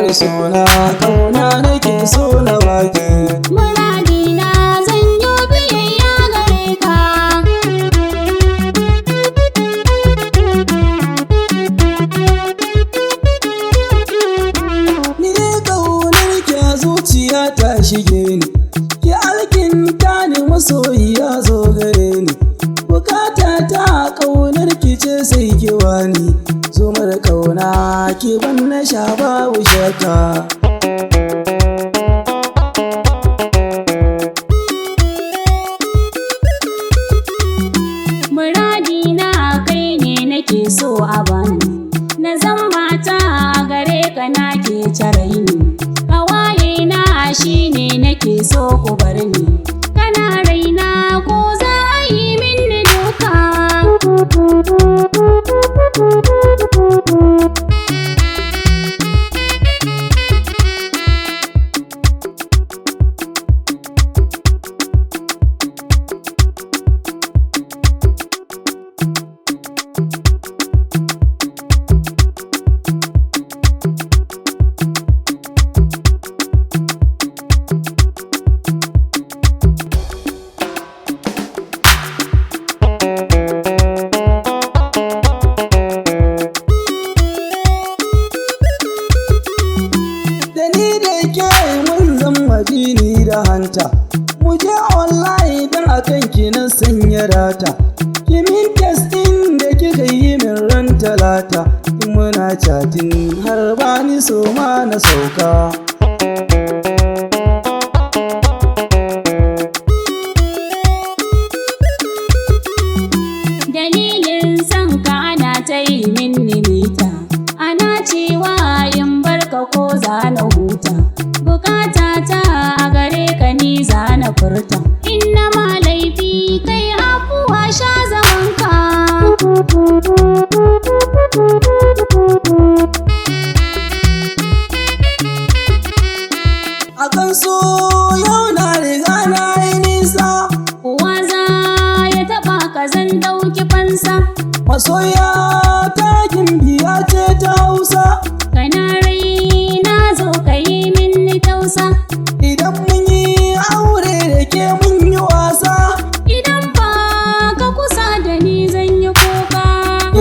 bani sona, kauna nake so na baki. Muradina zan yi biyayya gare ka. Ni kaunar ki a zuciya ta shige ni, ki alkinta ni masoyiya zo gare ni. Bukata ta kaunar ki ce sai ki wani, zumar kauna ki ban na sha babu shakka. Muradina kai ne nake so a bani, na zan mata a gare ka nake caraini. Hawaye na shine nake so ku bar ni, kana raina ko za a yi mini duka. Jini da hanta, mu je online don akan ki na sanya data. Ki min testin da kika yi min ran talata, in muna chatting har bani so ma na sauka. Dalilin son ka ana ta yi min nimita, ana cewa in barka ko za na huta. Bukata ta a gare ka ni za na furta, inna ma laifi kai afuwa sha zamanka. Akan so yau na riga na yi nisa, Uwa za ya taɓa ka zan ɗauki fansa. masoya ta gimbiya ce ta Hausa. Kana raina zo ka yi min tausa, Idan mun yi aure da ke mun yi wasa, idan ba ka kusa da ni zan yi kuka.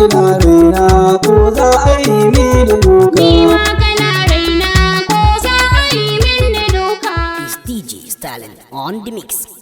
ina raina ko za a yi mini duka. Ni ma kana raina ko za a yi min duka. Is DJ Stalin on the mix.